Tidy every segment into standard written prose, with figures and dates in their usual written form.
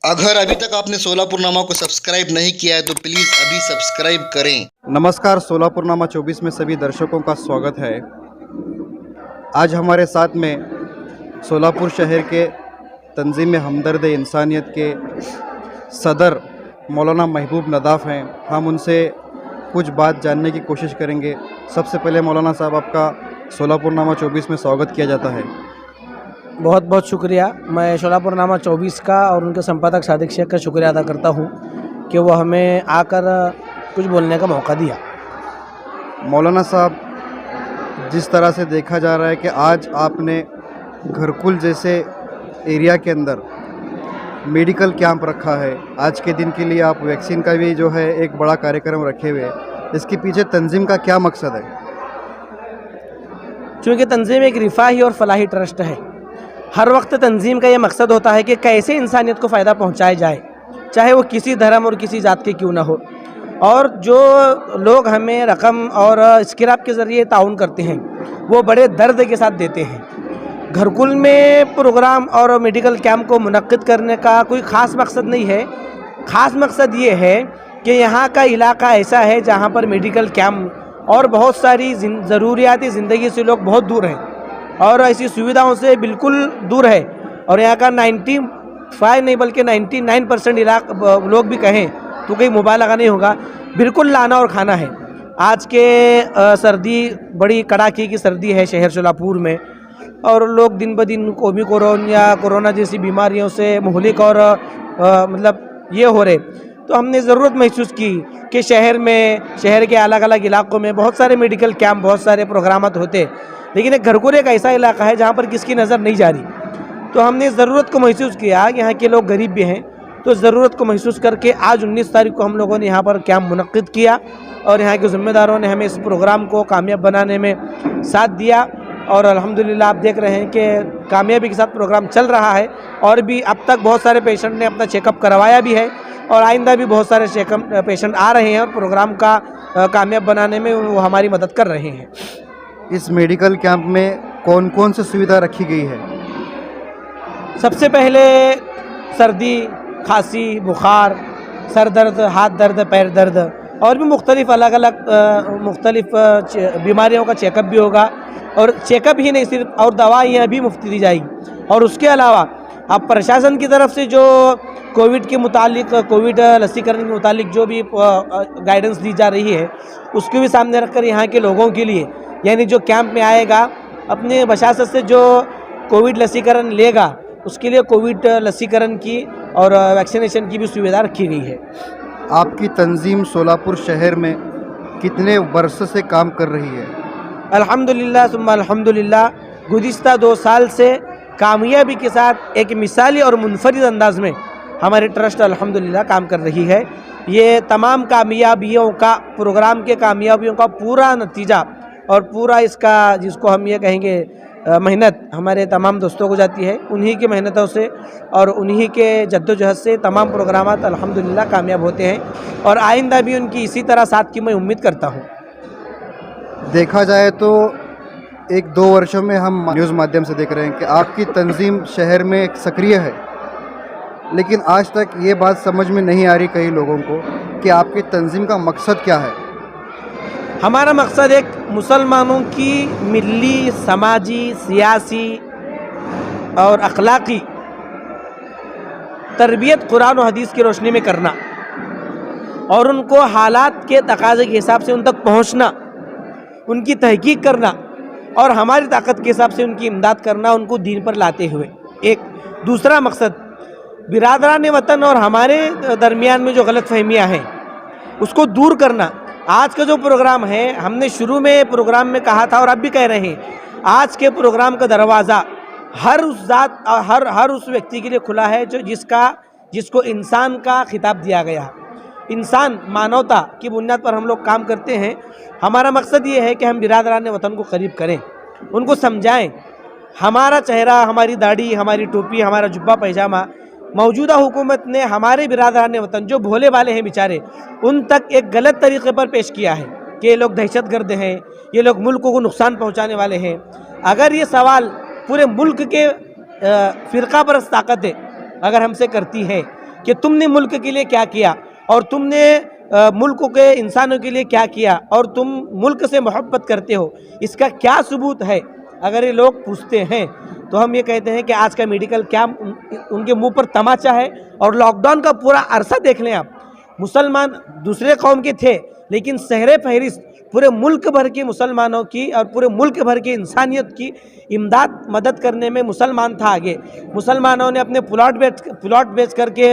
अगर अभी तक आपने सोलापुरनामा को सब्सक्राइब नहीं किया है तो प्लीज़ अभी सब्सक्राइब करें। नमस्कार, सोलापुरनामा 24 में सभी दर्शकों का स्वागत है। आज हमारे साथ में सोलापुर शहर के तंजीम हमदर्द इंसानियत के सदर मौलाना महबूब नदाफ़ हैं। हम उनसे कुछ बात जानने की कोशिश करेंगे। सबसे पहले मौलाना साहब, आपका सोलापुरनामा 24 में स्वागत किया जाता है। बहुत बहुत शुक्रिया। मैं सोलापुरनामा 24 का और उनके संपादक सादिक शेख का शुक्रिया अदा करता हूँ कि वो हमें आकर कुछ बोलने का मौका दिया। मौलाना साहब, जिस तरह से देखा जा रहा है कि आज आपने घरकुल जैसे एरिया के अंदर मेडिकल कैंप रखा है, आज के दिन के लिए आप वैक्सीन का भी जो है एक बड़ा कार्यक्रम रखे हुए हैं, इसके पीछे तंजीम का क्या मकसद है? चूँकि तंजीम एक रिफाही और फलाही ट्रस्ट है, हर वक्त तंजीम का ये मकसद होता है कि कैसे इंसानियत को फ़ायदा पहुंचाया जाए, चाहे वो किसी धर्म और किसी जात के क्यों ना हो। और जो लोग हमें रकम और स्क्रैप के ज़रिए ताउन करते हैं वो बड़े दर्द के साथ देते हैं। घरकुल में प्रोग्राम और मेडिकल कैंप को मुनक्किद करने का कोई ख़ास मकसद नहीं है। ख़ास मकसद ये है कि यहाँ का इलाका ऐसा है जहाँ पर मेडिकल कैंप और बहुत सारी ज़रूरियाती ज़िंदगी से लोग बहुत दूर हैं और ऐसी सुविधाओं से बिल्कुल दूर है। और यहाँ का 95 नहीं बल्कि 99% इलाका लोग भी कहें तो कहीं मुबालगा नहीं होगा, बिल्कुल लाना और खाना है। आज के सर्दी बड़ी कड़ाके की सर्दी है शहर सोलापुर में और लोग दिन ब दिन ओमिक्रॉन या कोरोना जैसी बीमारियों से मुहलिक और मतलब ये हो रहे। तो हमने ज़रूरत महसूस की कि शहर के अलग अलग इलाकों में बहुत सारे मेडिकल कैंप, बहुत सारे प्रोग्रामात होते, लेकिन एक घरकुल एक ऐसा इलाका है जहाँ पर किसकी नज़र नहीं जा रही। तो हमने ज़रूरत को महसूस किया, यहाँ के लोग गरीब भी हैं, तो ज़रूरत को महसूस करके आज 19 तारीख को हम लोगों ने यहाँ पर कैंप मुनक्किद किया और यहाँ के ज़िम्मेदारों ने हमें इस प्रोग्राम को कामयाब बनाने में साथ दिया। और अल्हम्दुलिल्लाह आप देख रहे हैं कि कामयाबी के साथ प्रोग्राम चल रहा है और भी अब तक बहुत सारे पेशेंट ने अपना चेकअप करवाया भी है और आइंदा भी बहुत सारे पेशेंट आ रहे हैं और प्रोग्राम का कामयाब बनाने में वो हमारी मदद कर रहे हैं। इस मेडिकल कैंप में कौन कौन सी सुविधा रखी गई है? सबसे पहले सर्दी, खांसी, बुखार, सर दर्द, हाथ दर्द, पैर दर्द और भी मुख्तलिफ अलग अलग मुख्तलिफ बीमारियों का चेकअप भी होगा। और चेकअप ही नहीं सिर्फ, और दवाइयाँ भी मुफ्त दी जाएगी। और उसके अलावा अब प्रशासन की तरफ से जो कोविड के मुतालिक, कोविड लसीकरण के मुतालिक जो भी गाइडेंस दी जा रही है उसको भी सामने रखकर यहाँ के लोगों के लिए, यानी जो कैंप में आएगा अपने बशासत से जो कोविड लसीकरण लेगा उसके लिए कोविड लसीकरण की और वैक्सीनेशन की भी सुविधा रखी गई है। आपकी तंजीम सोलापुर शहर में कितने वर्ष से काम कर रही है? अल्हम्दुलिल्लाह सुम्मा अल्हम्दुलिल्लाह, गुज़िश्ता 2 साल से कामयाबी के साथ एक मिसाली और मुनफरिद अंदाज में हमारी ट्रस्ट अल्हम्दुलिल्लाह काम कर रही है। ये तमाम कामयाबियों का, प्रोग्राम के कामयाबियों का पूरा नतीजा और पूरा इसका जिसको हम ये कहेंगे मेहनत हमारे तमाम दोस्तों को जाती है। उन्हीं की मेहनतों से और उन्हीं के जद्दोजहद से तमाम प्रोग्रामात अल्हम्दुलिल्लाह कामयाब होते हैं और आइंदा भी उनकी इसी तरह साथ की मैं उम्मीद करता हूँ। देखा जाए तो 1-2 वर्षों में हम न्यूज़ माध्यम से देख रहे हैं कि आपकी तंजीम शहर में सक्रिय है, लेकिन आज तक ये बात समझ में नहीं आ रही कई लोगों को कि आपकी तंजीम का मकसद क्या है। हमारा मकसद एक मुसलमानों की मिली, समाजी, सियासी और अखलाकी तरबियत कुरान और हदीस की रोशनी में करना और उनको हालात के तकाज़े के हिसाब से उन तक पहुंचना, उनकी तहकीक करना और हमारी ताकत के हिसाब से उनकी इमदाद करना, उनको दीन पर लाते हुए। एक दूसरा मकसद बिरादरान वतन और हमारे दरमियान में जो गलतफहमियाँ हैं उसको दूर करना। आज का जो प्रोग्राम है, हमने शुरू में प्रोग्राम में कहा था और अब भी कह रहे हैं, आज के प्रोग्राम का दरवाज़ा हर उस जात, हर उस व्यक्ति के लिए खुला है जो जिसको इंसान का खिताब दिया गया। इंसान, मानवता की बुनियाद पर हम लोग काम करते हैं। हमारा मकसद ये है कि हम बिरादरान वतन को करीब करें, उनको समझाएं। हमारा चेहरा, हमारी दाढ़ी, हमारी टोपी, हमारा जुब्बा पैजामा मौजूदा हुकूमत ने हमारे बिरादरान वतन जो भोले भाले हैं बेचारे, उन तक एक गलत तरीके पर पेश किया है कि ये लोग दहशतगर्द हैं, ये लोग मुल्क को नुकसान पहुंचाने वाले हैं। अगर ये सवाल पूरे मुल्क के फ़िरका परस्त ताकतें अगर हमसे करती है कि तुमने मुल्क के लिए क्या किया और तुमने मुल्क के इंसानों के लिए क्या किया और तुम मुल्क से मोहब्बत करते हो, इसका क्या सबूत है। अगर ये लोग पूछते हैं तो हम ये कहते हैं कि आज का मेडिकल कैंप उनके मुंह पर तमाचा है। और लॉकडाउन का पूरा अरसा देख लें आप, मुसलमान दूसरे कौम के थे लेकिन सहरे फहरिस्त पूरे मुल्क भर के मुसलमानों की और पूरे मुल्क भर की इंसानियत की इमदाद मदद करने में मुसलमान था आगे। मुसलमानों ने अपने प्लॉट बेच करके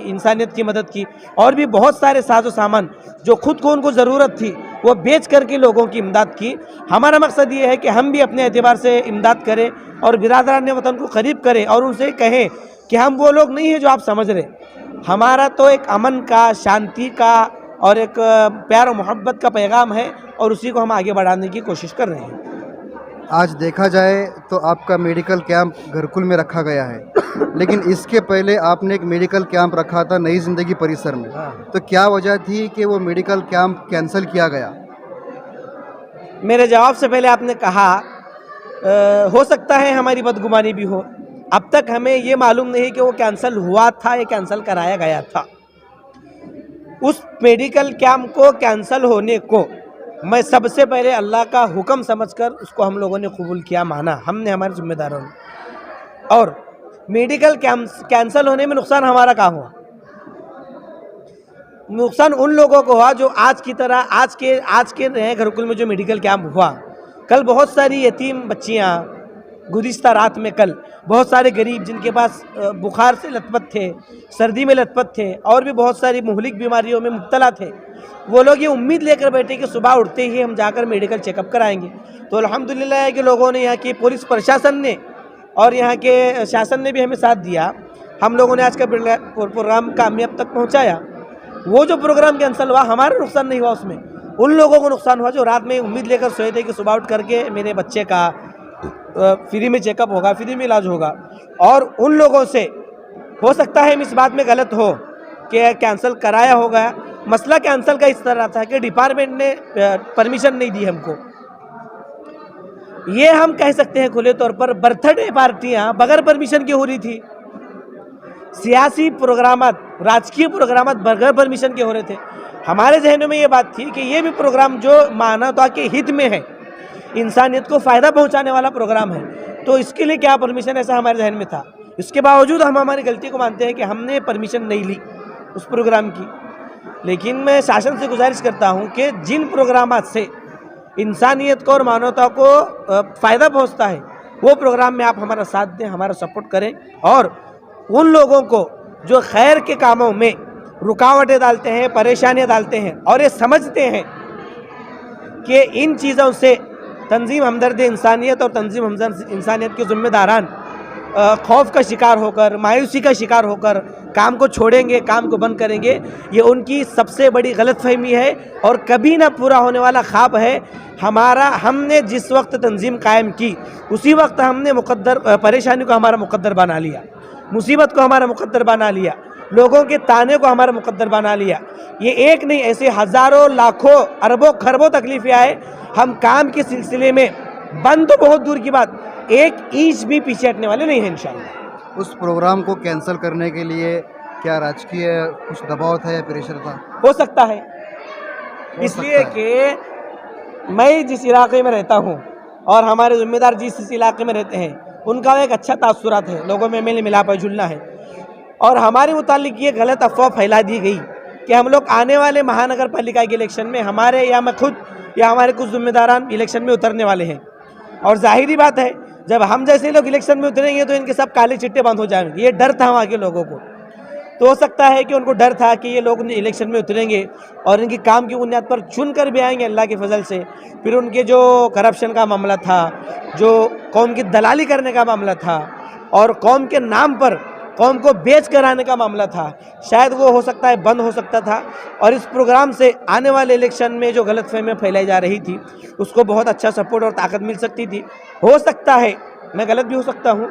इंसानियत की मदद की और भी बहुत सारे साजो सामान जो खुद को उनको ज़रूरत थी वो बेच करके लोगों की इमदाद की। हमारा मकसद ये है कि हम भी अपने एतबार से इमदाद करें और बिरादरान वतन को करीब करें और उनसे कहें कि हम वो लोग नहीं हैं जो आप समझ रहे। हमारा तो एक अमन का, शांति का और एक प्यार और मोहब्बत का पैगाम है और उसी को हम आगे बढ़ाने की कोशिश कर रहे हैं। आज देखा जाए तो आपका मेडिकल कैंप घरकुल में रखा गया है, लेकिन इसके पहले आपने एक मेडिकल कैंप रखा था नई ज़िंदगी परिसर में। तो क्या वजह थी कि वो मेडिकल कैंप कैंसिल किया गया? मेरे जवाब से पहले आपने कहा हो सकता है हमारी बदगुमानी भी हो। अब तक हमें ये मालूम नहीं कि वो कैंसिल हुआ था या कैंसिल कराया गया था। उस मेडिकल कैंप को कैंसिल होने को मैं सबसे पहले अल्लाह का हुक्म समझकर उसको हम लोगों ने कबूल किया, माना हमने, हमारे जिम्मेदारों ने। और मेडिकल कैंप कैंसिल होने में नुकसान हमारा कहाँ हुआ? नुकसान उन लोगों को हुआ जो आज की तरह आज के नए घरकुल में जो मेडिकल कैंप हुआ, कल बहुत सारी यतीम बच्चियाँ, गुज़िश्ता रात में कल बहुत सारे गरीब जिनके पास बुखार से लथपथ थे, सर्दी में लथपथ थे और भी बहुत सारी मुहलिक बीमारियों में मुब्तला थे, वो लोग ये उम्मीद लेकर बैठे कि सुबह उठते ही हम जाकर मेडिकल चेकअप कराएंगे। तो अल्हम्दुलिल्लाह है कि लोगों ने, यहाँ की पुलिस प्रशासन ने और यहाँ के शासन ने भी हमें साथ दिया। हम लोगों ने आज का प्रोग्राम कामयाब तक पहुँचाया। वो जो प्रोग्राम कैंसिल हुआ हमारा नुकसान नहीं हुआ, उसमें उन लोगों को नुकसान हुआ जो रात में उम्मीद लेकर सोए थे कि सुबह उठ करके मेरे बच्चे का फ्री में चेकअप होगा, फ्री में इलाज होगा। और उन लोगों से हो सकता है हम इस बात में गलत हो कि कैंसिल कराया होगा। मसला कैंसिल का इस तरह था कि डिपार्टमेंट ने परमिशन नहीं दी हमको। ये हम कह सकते हैं खुले तौर पर बर्थडे पार्टियां बगैर परमिशन की हो रही थी, सियासी प्रोग्रामात, राजकीय प्रोग्रामात बगैर परमिशन के हो रहे थे। हमारे जहनों में ये बात थी कि ये भी प्रोग्राम जो मानवता के हित में है, इंसानियत को फ़ायदा पहुंचाने वाला प्रोग्राम है, तो इसके लिए क्या परमिशन, ऐसा हमारे जहन में था। इसके बावजूद हम हमारी गलती को मानते हैं कि हमने परमिशन नहीं ली उस प्रोग्राम की। लेकिन मैं शासन से गुजारिश करता हूं कि जिन प्रोग्रामात से इंसानियत को और मानवता को फ़ायदा पहुंचता है वो प्रोग्राम में आप हमारा साथ दें, हमारा सपोर्ट करें। और उन लोगों को जो खैर के कामों में रुकावटें डालते हैं, परेशानियां डालते हैं और ये समझते हैं कि इन चीज़ों से तंजीम हमदर्द इंसानियत और तंजीम हमदर्द इंसानियत के ज़िम्मेदारान खौफ का शिकार होकर, मायूसी का शिकार होकर काम को छोड़ेंगे, काम को बंद करेंगे, ये उनकी सबसे बड़ी गलतफहमी है और कभी ना पूरा होने वाला ख्वाब है हमारा। हमने जिस वक्त तंजीम कायम की उसी वक्त हमने परेशानी को हमारा मुकद्दर बना लिया, मुसीबत को हमारा मुकद्दर बना लिया, लोगों के ताने को हमारा मुकद्दर बना लिया। ये एक नहीं, ऐसे हज़ारों, लाखों, अरबों, खरबों तकलीफ़ें आए। हम काम के सिलसिले में बंद तो बहुत दूर की बात, एक इंच भी पीछे हटने वाले नहीं हैं इंशाअल्लाह। उस प्रोग्राम को कैंसिल करने के लिए क्या राजकीय कुछ दबाव था या प्रेशर था? हो सकता है, इसलिए कि मैं जिस इलाके में रहता हूँ और हमारे ज़िम्मेदार जिस इलाके में रहते हैं उनका एक अच्छा तासुरात है, लोगों में मेल मिलाप जुलना है। और हमारे मुतालिक ये गलत अफवाह फैला दी गई कि हम लोग आने वाले महानगर पालिका के इलेक्शन में हमारे या मैं खुद या हमारे कुछ ज़िम्मेदारान इलेक्शन में उतरने वाले हैं। और जाहिर बात है जब हम जैसे लोग इलेक्शन में उतरेंगे तो इनके सब काले चिट्टे बंद हो जाएंगे। ये डर था वहाँ के लोगों को, तो हो सकता है कि उनको डर था कि ये लोग इलेक्शन में उतरेंगे और इनके काम की बुनियाद पर चुन कर भी आएंगे अल्लाह के फजल से। फिर उनके जो करप्शन का मामला था, जो कौम की दलाली करने का मामला था और कौम के नाम पर कौम को बेच कर आने का मामला था, शायद वो हो सकता है बंद हो सकता था। और इस प्रोग्राम से आने वाले इलेक्शन में जो गलतफहमियां फैलाई जा रही थी उसको बहुत अच्छा सपोर्ट और ताकत मिल सकती थी। हो सकता है, मैं गलत भी हो सकता हूँ,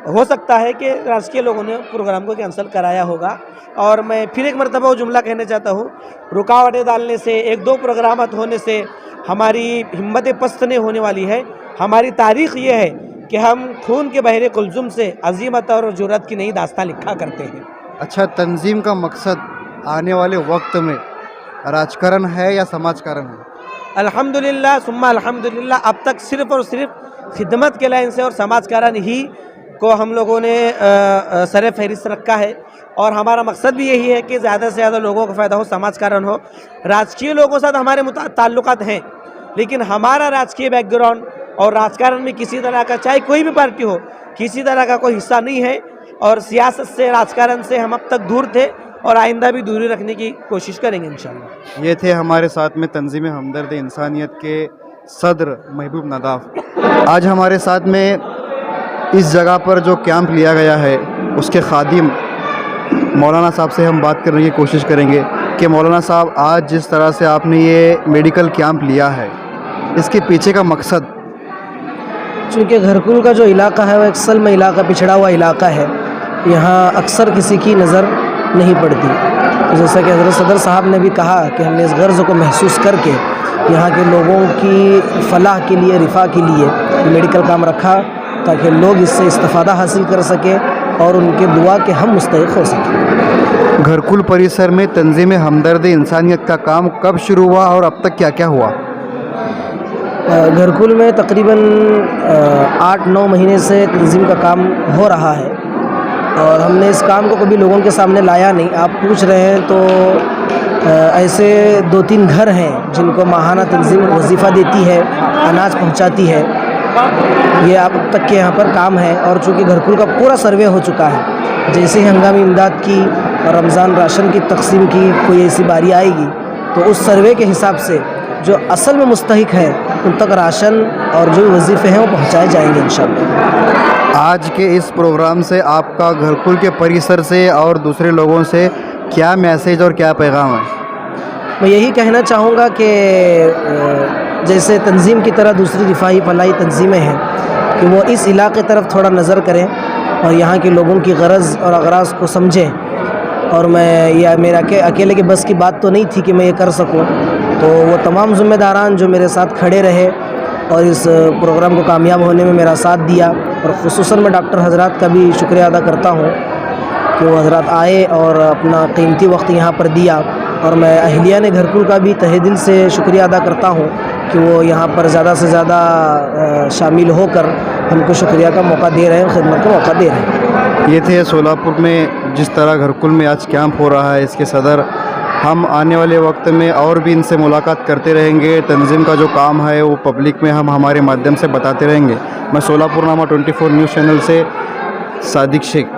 हो सकता है कि राजकीय लोगों ने प्रोग्राम को कैंसिल कराया होगा। और मैं फिर एक मरतबा वो जुमला कहना चाहता हूँ, रुकावटें डालने से, एक दो प्रोग्राम होने से हमारी हिम्मत पस्त नहीं होने वाली है। हमारी तारीख़ ये है कि हम खून के बहरे कुलजुम से अजीमत और जुर्रत की नई दास्तां लिखा करते हैं। अच्छा, तंजीम का मकसद आने वाले वक्त में राजकारण है या समाजकारण है? अल्हम्दुलिल्लाह सुम्मा अल्हम्दुलिल्लाह, अब तक सिर्फ़ और सिर्फ खिदमत के लाइन से और समाजकारण ही को हम लोगों ने सर फहरिस्त रखा है। और हमारा मकसद भी यही है कि ज़्यादा से ज़्यादा लोगों को फ़ायदा हो, समाजकारण हो। राजकीय लोगों के साथ हमारे ताल्लुकात हैं, लेकिन हमारा राजकीय बैकग्राउंड और राजकारण में किसी तरह का, चाहे कोई भी पार्टी हो, किसी तरह का कोई हिस्सा नहीं है। और सियासत से, राजकारण से हम अब तक दूर थे और आइंदा भी दूरी रखने की कोशिश करेंगे इंशाअल्लाह। ये थे हमारे साथ में तंजीम हमदर्द इंसानियत के सदर महबूब नदाफ। आज हमारे साथ में इस जगह पर जो कैंप लिया गया है उसके खादिम मौलाना साहब से हम बात करने की कोशिश करेंगे कि मौलाना साहब, आज जिस तरह से आपने ये मेडिकल कैंप लिया है, इसके पीछे का मकसद? चूँकि घरकुल का जो इलाका है वो एक सल्म इलाका, पिछड़ा हुआ इलाका है। यहाँ अक्सर किसी की नज़र नहीं पड़ती। तो जैसा कि हज़रत सदर साहब ने भी कहा कि हमने इस गर्ज़ को महसूस करके यहाँ के लोगों की फ़लाह के लिए, रिफ़ा के लिए मेडिकल काम रखा, ताकि लोग इससे इस्तिफ़ादा हासिल कर सकें और उनके दुआ के हम मुस्तहिक़ हो सकें। घरकुल परिसर में तंजीम हमदर्द इंसानियत का काम कब शुरू हुआ और अब तक क्या क्या हुआ? घरकुल में तकरीबन 8-9 महीने से तंजीम का काम हो रहा है और हमने इस काम को कभी लोगों के सामने लाया नहीं। आप पूछ रहे हैं तो ऐसे 2-3 घर हैं जिनको माहाना तंजीम वजीफ़ा देती है, अनाज पहुंचाती है। ये अब तक के यहाँ पर काम है। और चूँकि घरकुल का पूरा सर्वे हो चुका है, जैसे ही हंगामी इमदाद की और रमज़ान राशन की तकसीम की कोई ऐसी बारी आएगी तो उस सर्वे के हिसाब से जो असल में मुस्तहिक है उन तक राशन और जो वजीफ़े हैं वो पहुँचाए जाएंगे इंशाअल्लाह। आज के इस प्रोग्राम से आपका घरकुल के परिसर से और दूसरे लोगों से क्या मैसेज और क्या पैगाम है? मैं यही कहना चाहूँगा कि जैसे तंजीम की तरह दूसरी दिफाही फलाही तंजीमें हैं कि वो इस इलाके तरफ थोड़ा नज़र करें और यहाँ के लोगों की गरज और अगराज को समझें। और मैं यह मेरा अकेले के बस की बात तो नहीं थी कि मैं ये कर सकूं, तो वो तमाम ज़िम्मेदारान जो मेरे साथ खड़े रहे और इस प्रोग्राम को कामयाब होने में मेरा साथ दिया, और ख़ुसूसन मैं डॉक्टर हज़रात का भी शुक्रिया अदा करता हूँ कि वो हज़रात आए और अपना कीमती वक्त यहाँ पर दिया। और मैं अहलियान घरकुल का भी तहे दिल से शुक्रिया अदा करता हूँ कि वो यहाँ पर ज़्यादा से ज़्यादा शामिल होकर हमको शुक्रिया का मौका दे रहे हैं, खिदमत का मौका दे रहे हैं। ये थे सोलापुर में जिस तरह घरकुल में आज कैंप हो रहा है इसके सदर। हम आने वाले वक्त में और भी इनसे मुलाकात करते रहेंगे। तंजीम का जो काम है वो पब्लिक में हम हमारे माध्यम से बताते रहेंगे। मैं सोलापुर नामा 24 न्यूज़ चैनल से सादिक शेख।